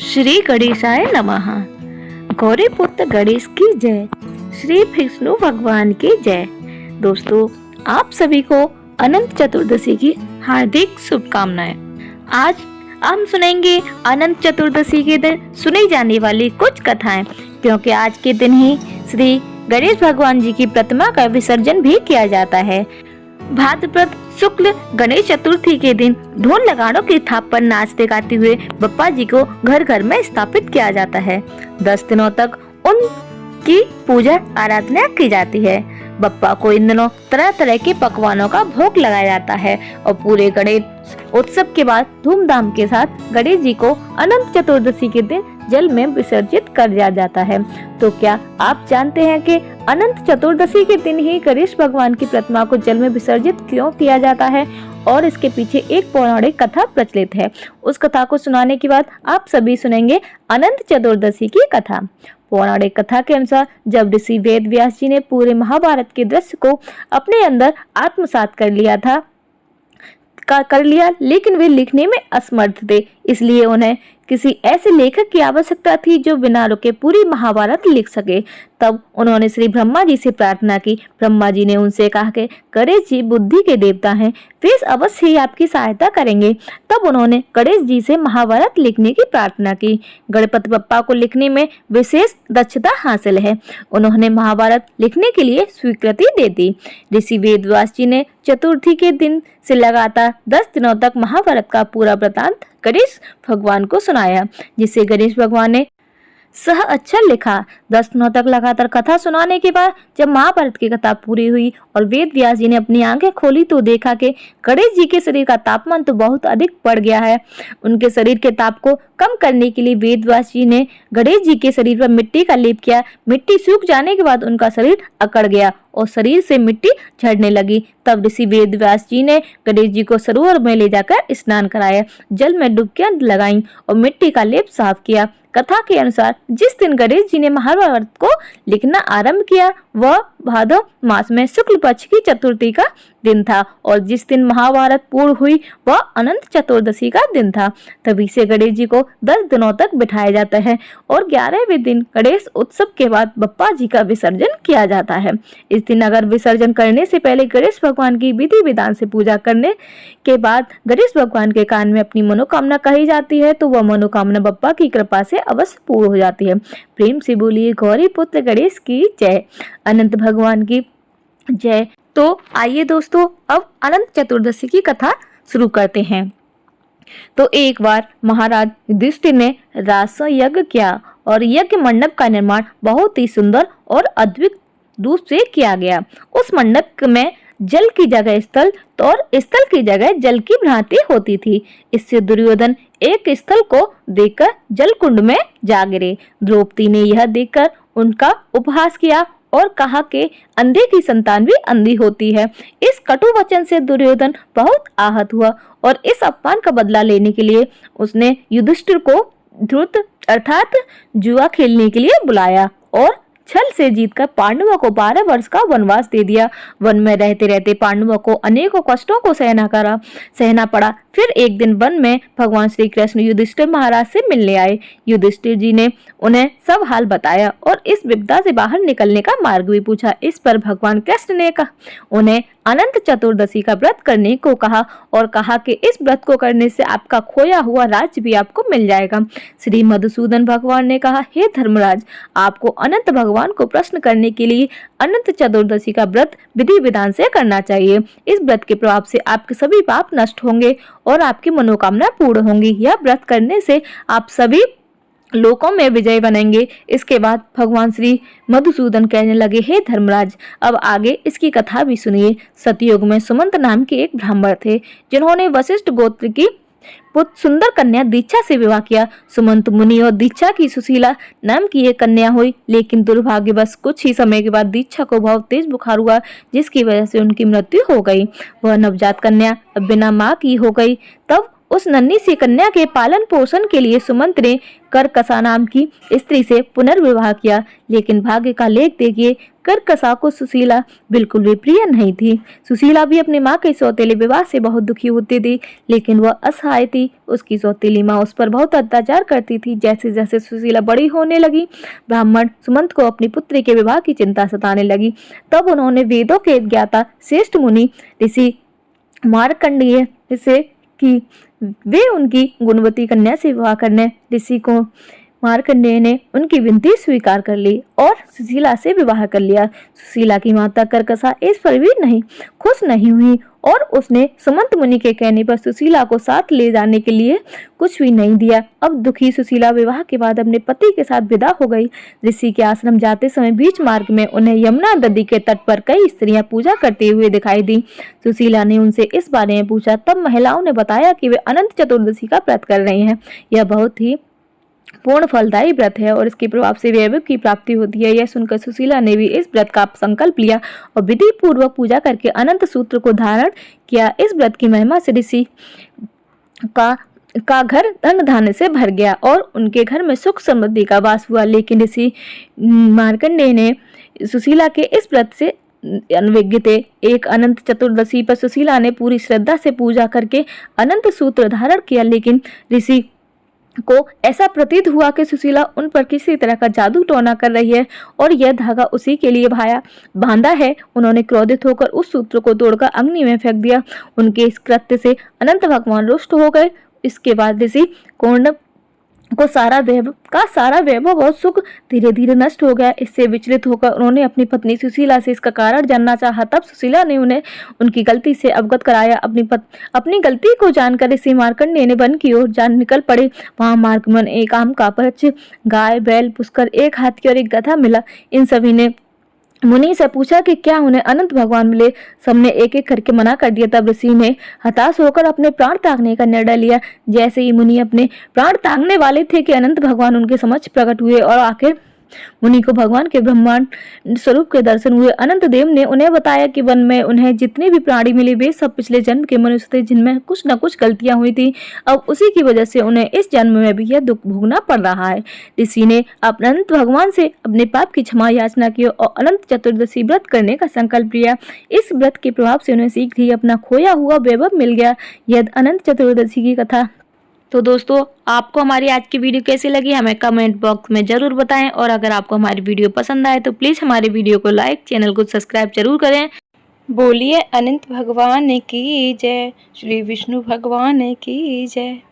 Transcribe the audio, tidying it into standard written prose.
श्री गणेशाय नमः। गौरी पुत्र गणेश की जय। श्री विष्णु भगवान की जय। दोस्तों, आप सभी को अनंत चतुर्दशी की हार्दिक शुभकामनाएं। आज हम सुनेंगे अनंत चतुर्दशी के दिन सुनी जाने वाली कुछ कथाएं, क्योंकि आज के दिन ही श्री गणेश भगवान जी की प्रतिमा का विसर्जन भी किया जाता है। भाद्रपद शुक्ल गणेश चतुर्थी के दिन ढोल नगाड़ों की थाप पर नाचते गाते हुए बप्पा जी को घर घर में स्थापित किया जाता है। 10 दिनों तक उनकी पूजा आराधना की जाती है। बप्पा को इन दिनों तरह तरह के पकवानों का भोग लगाया जाता है और पूरे गणेश उत्सव के बाद धूमधाम के साथ गणेश जी को अनंत चतुर्दशी के दिन जल में विसर्जित कर दिया जाता है। तो क्या आप जानते हैं कि अनंत चतुर्दशी के दिन ही गणेश भगवान की प्रतिमा को जल में विसर्जित क्यों किया जाता है और इसके पीछे एक पौराणिक कथा प्रचलित है। उस कथा को सुनाने के बाद आप सभी सुनेंगे अनंत चतुर्दशी की कथा। पौराणिक कथा के अनुसार जब ऋषि वेद व्यास जी ने पूरे महाभारत के दृश्य को अपने अंदर आत्मसात कर लिया, लेकिन वे लिखने में असमर्थ थे। इसलिए उन्हें किसी ऐसे लेखक की आवश्यकता थी जो बिना रुके पूरी महाभारत लिख सके। तब उन्होंने श्री ब्रह्मा जी से प्रार्थना की। ब्रह्मा जी ने उनसे कहा कि गणेश जी बुद्धि के देवता हैं, वे अवश्य ही आपकी सहायता करेंगे। तब उन्होंने गणेश जी से महाभारत लिखने की प्रार्थना की। गणपति बप्पा को लिखने में विशेष दक्षता हासिल है। उन्होंने महाभारत लिखने के लिए स्वीकृति दे दी। ऋषि वेदव्यास जी ने चतुर्थी के दिन से लगातार 10 दिनों तक महाभारत का पूरा वृतांत गणेश भगवान को सुनाया, जिसे गणेश भगवान ने सह अक्षर लिखा। 10 दिनों तक लगातार कथा सुनाने के बाद जब महाभारत की कथा पूरी हुई और वेद व्यास जी ने अपनी आंखें खोली तो देखा कि गणेश जी के शरीर का तापमान तो बहुत अधिक बढ़ गया है। उनके शरीर के ताप को कम करने के लिए वेद व्यास जी ने गणेश जी के शरीर पर मिट्टी का लेप किया। मिट्टी सूख जाने के बाद उनका शरीर अकड़ गया और शरीर से मिट्टी झड़ने लगी। तब ऋषि वेद व्यास जी ने गणेश जी को सरोवर में ले जाकर स्नान कराया, जल में डुबकियां लगाई और मिट्टी का लेप साफ किया। कथा के अनुसार जिस दिन गणेश जी ने महाभारत को लिखना आरंभ किया वह भादो मास में शुक्ल पक्ष की चतुर्थी का दिन था और जिस दिन महाभारत पूर्ण हुई वह अनंत चतुर्दशी का दिन था। तभी से गणेश जी को 10 दिनों तक बिठाया जाता है और 11वें दिन गणेश उत्सव के बाद बप्पा जी का विसर्जन किया जाता है। इस दिन अगर विसर्जन करने से पहले गणेश भगवान की विधि विधान से पूजा करने के बाद गणेश भगवान के कान में अपनी मनोकामना कही जाती है तो वह मनोकामना बप्पा की कृपा से अवश्य पूर्ण हो जाती है। प्रेम से बोलिए गौरी पुत्र गणेश की जय, अनंत भगवान की जय। तो आइए दोस्तों, अब अनंत चतुर्दशी की कथा शुरू करते हैं। तो एक बार महाराज युधिष्ठिर ने रास यज्ञ किया और यज्ञ मंडप का निर्माण बहुत ही सुंदर और अद्भुत रूप से किया गया। उस मंडप में जल की जगह स्थल और स्थल की जगह जल की भ्रांति होती थी। इससे दुर्योधन एक स्थल को देखकर जल कुंड में जा गिरे। द्रौपदी ने यह देखकर उनका उपहास किया और कहा कि अंधे की संतान भी अंधी होती है। इस कटु वचन से दुर्योधन बहुत आहत हुआ और इस अपमान का बदला लेने के लिए उसने युधिष्ठिर को ध्रुत अर्थात जुआ खेलने के लिए बुलाया और छल से जीतकर पांडवों को 12 वर्ष का वनवास दे दिया। वन में रहते रहते पांडवों को अनेकों कष्टों को सहना पड़ा। फिर एक दिन वन में भगवान श्री कृष्ण युधिष्ठिर महाराज से मिलने आए। युधिष्ठिर जी ने उन्हें सब हाल बताया और इस विपदा से बाहर निकलने का मार्ग भी पूछा। इस पर भगवान कृष्ण ने उन्हें अनंत चतुर्दशी का व्रत करने को कहा और कहा कि इस व्रत को करने से आपका खोया हुआ राज्य भी आपको मिल जाएगा। श्री मधुसूदन भगवान ने कहा, हे धर्मराज, आपको अनंत भगवान को प्रश्न करने के लिए अनंत चतुर्दशी का व्रत विधि विधान से करना चाहिए। इस व्रत के प्रभाव से आपके सभी पाप नष्ट होंगे और आपकी मनोकामना पूर्ण होंगी। यह व्रत करने से आप सभी लोकों में विजय बनेंगे। इसके बाद भगवान श्री मधुसूदन कहने लगे, हे धर्मराज, अब आगे इसकी कथा भी सुनिए। सतयुग में सुमंत नाम के एक ब्राह्मण थे जिन्होंने वशिष्ठ गोत्र की पुत्र सुंदर कन्या दीक्षा से विवाह किया। सुमंत मुनि और दीक्षा की सुशीला नाम की एक कन्या हुई, लेकिन दुर्भाग्यवश कुछ ही समय के बाद दीक्षा को बहुत तेज बुखार हुआ, जिसकी वजह से उनकी मृत्यु हो गई। वह नवजात कन्या अब बिना मां की हो गई। तब उस नन्ही सी कन्या के पालन पोषण के लिए सुमंत ने करकसा नाम की स्त्री से पुनर्विवाह किया। लेकिन भाग्य का लेख देखिए, करकसा को सुशीला बिल्कुल भी प्रिय नहीं थी। सुशीला भी अपनी माँ के सौतेले विवाह से बहुत दुखी होती थी, लेकिन वह असहाय थी। उसकी सौतेली माँ उस पर बहुत अत्याचार करती थी। जैसे जैसे सुशीला बड़ी होने लगी, ब्राह्मण सुमंत को अपनी पुत्री के विवाह की चिंता सताने लगी। तब उन्होंने वेदों के ज्ञाता श्रेष्ठ मुनि ऋषि मार्कंडेय से कि वे उनकी गुणवती कन्या से विवाह करने। ऋषि को मार्कंडेय ने उनकी विनती स्वीकार कर ली और सुशीला से विवाह कर लिया। सुशीला की माता करकसा इस पर भी खुश नहीं हुई और उसने सुमंत मुनि के कहने पर सुशीला को साथ ले जाने के लिए कुछ भी नहीं दिया। अब दुखी सुशीला विवाह के बाद अपने पति के साथ विदा हो गई। ऋषि के आश्रम जाते समय बीच मार्ग में उन्हें यमुना नदी के तट पर कई स्त्रियां पूजा करते हुए दिखाई दी। सुशीला ने उनसे इस बारे में पूछा, तब महिलाओं ने बताया कि वे अनंत चतुर्दशी का व्रत कर रही हैं। यह बहुत ही पूर्ण फलदायी व्रत है और इसके प्रभाव से वैभव की प्राप्ति होती है। यह सुनकर सुशीला ने भी इस व्रत का संकल्प लिया और विधि पूर्वक पूजा करके अनंत सूत्र को धारण किया। इस व्रत की महिमा से ऋषि का घर धन धान्य से भर गया और उनके घर में सुख समृद्धि का वास हुआ। लेकिन ऋषि मार्कंडेय ने सुशीला के इस व्रत से अनभिज्ञ थे। एक अनंत चतुर्दशी पर सुशीला ने पूरी श्रद्धा से पूजा करके अनंत सूत्र धारण किया, लेकिन ऋषि को ऐसा प्रतीत हुआ कि सुशीला उन पर किसी तरह का जादू टोना कर रही है और यह धागा उसी के लिए बांधा है। उन्होंने क्रोधित होकर उस सूत्र को तोड़कर अग्नि में फेंक दिया। उनके इस कृत्य से अनंत भगवान रुष्ट हो गए। इसके बाद ऋषि कौंड को सारा वैभव और सुख धीरे धीरे नष्ट हो गया। इससे विचलित होकर उन्होंने अपनी पत्नी सुशीला से इसका कारण जानना चाहा। तब सुशीला ने उन्हें उनकी गलती से अवगत कराया। अपनी गलती को जानकर ऋषि मार्कंडेय ने वन की ओर जान निकल पड़े। वहां मार्ग में एक आम का वृक्ष, गाय, बैल, पुष्कर, एक हाथी और एक गधा मिला। इन सभी ने मुनि से पूछा कि क्या उन्हें अनंत भगवान मिले। सबने एक एक करके मना कर दिया। तब ऋषि ने हताश होकर अपने प्राण त्यागने का निर्णय लिया। जैसे ही मुनि अपने प्राण त्यागने वाले थे कि अनंत भगवान उनके समक्ष प्रकट हुए और आखिर मुनि को भगवान के ब्रह्मांड स्वरूप के दर्शन हुए। अनंत देव ने उन्हें बताया कि वन में उन्हें जितने भी प्राणी मिले वे सब पिछले जन्म के मनुष्य थे, जिनमें कुछ न कुछ गलतियां हुई थी। अब उसी की वजह से उन्हें इस जन्म में भी यह दुख भोगना पड़ रहा है। ऋषि ने अनंत भगवान से अपने पाप की क्षमा याचना की और अनंत चतुर्दशी व्रत करने का संकल्प लिया। इस व्रत के प्रभाव से उन्हें शीघ्र ही अपना खोया हुआ वैभव मिल गया। यह अनंत चतुर्दशी की कथा। तो दोस्तों, आपको हमारी आज की वीडियो कैसी लगी हमें कमेंट बॉक्स में जरूर बताएं और अगर आपको हमारी वीडियो पसंद आए तो प्लीज हमारी वीडियो को लाइक, चैनल को सब्सक्राइब जरूर करें। बोलिए अनंत भगवान की जय, श्री विष्णु भगवान की जय।